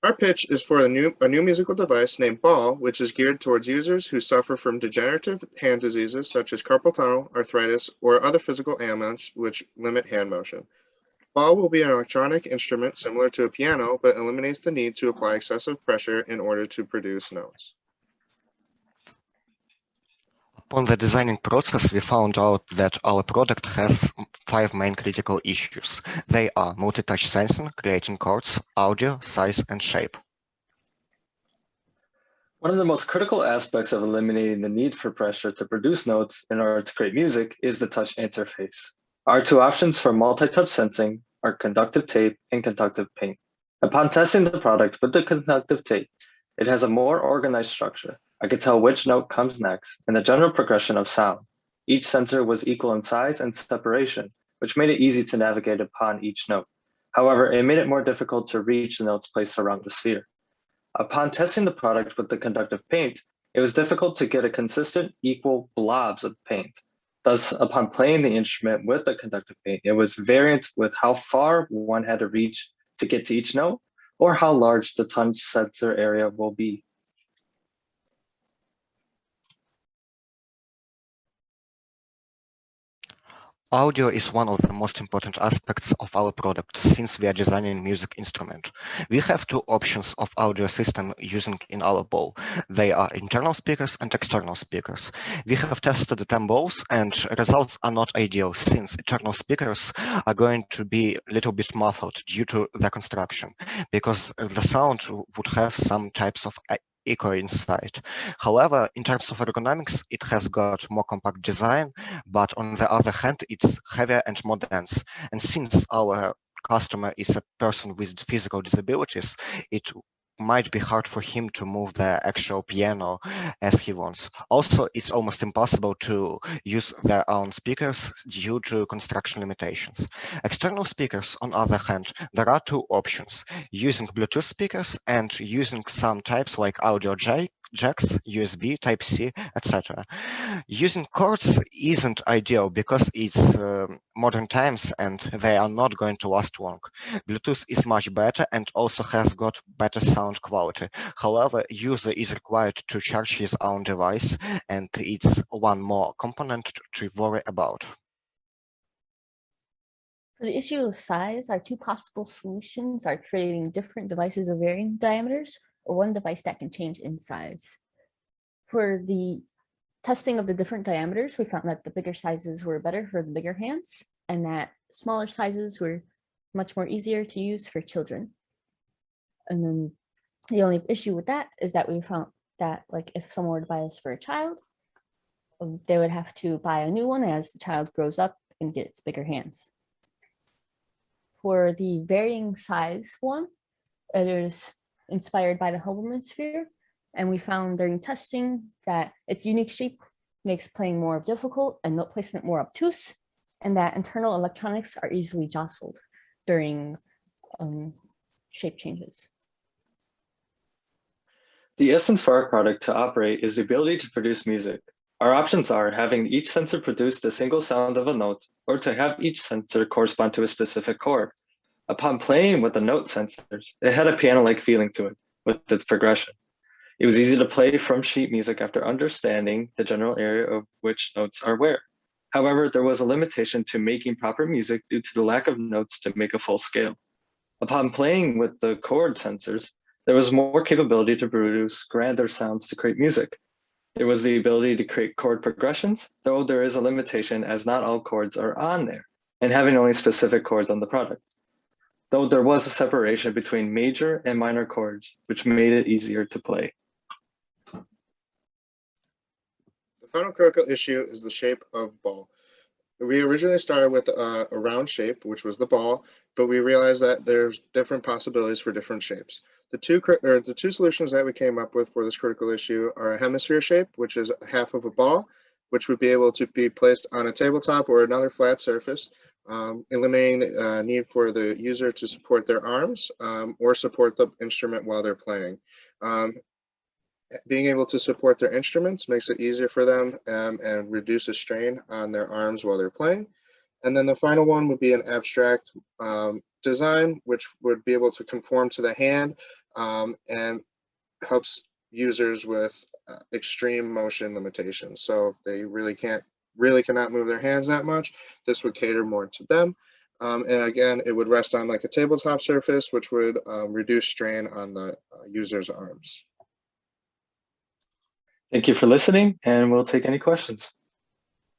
Our pitch is for a new musical device named Ball, which is geared towards users who suffer from degenerative hand diseases such as carpal tunnel, arthritis, or other physical ailments which limit hand motion. Ball will be an electronic instrument similar to a piano, but eliminates the need to apply excessive pressure in order to produce notes. Upon the designing process, we found out that our product has 5 main critical issues. They are multi-touch sensing, creating chords, audio, size, and shape. One of the most critical aspects of eliminating the need for pressure to produce notes in order to create music is the touch interface. Our two options for multi-touch sensing are conductive tape and conductive paint. Upon testing the product with the conductive tape, it has a more organized structure. I could tell which note comes next and the general progression of sound. Each sensor was equal in size and separation, which made it easy to navigate upon each note. However, it made it more difficult to reach the notes placed around the sphere. Upon testing the product with the conductive paint, it was difficult to get a consistent, equal blobs of paint. Thus, upon playing the instrument with the conductive paint, it was variant with how far one had to reach to get to each note, or how large the touch sensor area will be. Audio is one of the most important aspects of our product since we are designing music instrument. We have two options of audio system using in our bowl. They are internal speakers and external speakers. We have tested them both and results are not ideal since internal speakers are going to be a little bit muffled due to the construction because the sound would have some types of echo inside. However, in terms of ergonomics, it has got more compact design, but on the other hand, it's heavier and more dense. And since our customer is a person with physical disabilities, it might be hard for him to move the actual piano as he wants. Also, it's almost impossible to use their own speakers due to construction limitations. External speakers, on the other hand, there are two options, using Bluetooth speakers and using some types like audio jacks, USB, Type-C, etc. Using cords isn't ideal because it's modern times and they are not going to last long. Bluetooth is much better and also has got better sound quality. However, user is required to charge his own device and it's one more component to worry about. For the issue of size, our two possible solutions are creating different devices of varying diameters or one device that can change in size. For the testing of the different diameters, we found that the bigger sizes were better for the bigger hands and that smaller sizes were much more easier to use for children. And then the only issue with that is that we found that like if someone were to buy this for a child, they would have to buy a new one as the child grows up and gets bigger hands. For the varying size one, it is inspired by the Hubbleman sphere, and we found during testing that its unique shape makes playing more difficult and note placement more obtuse, and that internal electronics are easily jostled during shape changes. The essence for our product to operate is the ability to produce music. Our options are having each sensor produce the single sound of a note, or to have each sensor correspond to a specific chord. Upon playing with the note sensors, it had a piano-like feeling to it with its progression. It was easy to play from sheet music after understanding the general area of which notes are where. However, there was a limitation to making proper music due to the lack of notes to make a full scale. Upon playing with the chord sensors, there was more capability to produce grander sounds to create music. There was the ability to create chord progressions, though there is a limitation as not all chords are on there, and having only specific chords on the product. Though there was a separation between major and minor chords, which made it easier to play. The final critical issue is the shape of ball. We originally started with a round shape, which was the ball, but we realized that there's different possibilities for different shapes. The two solutions that we came up with for this critical issue are a hemisphere shape, which is half of a ball, which would be able to be placed on a tabletop or another flat surface, eliminating the need for the user to support their arms or support the instrument while they're playing. Being able to support their instruments makes it easier for them and reduces strain on their arms while they're playing. And then the final one would be an abstract design, which would be able to conform to the hand and helps users with extreme motion limitations. So if they really cannot move their hands that much, this would cater more to them. And again, it would rest on like a tabletop surface, which would reduce strain on the user's arms. Thank you for listening, and we'll take any questions.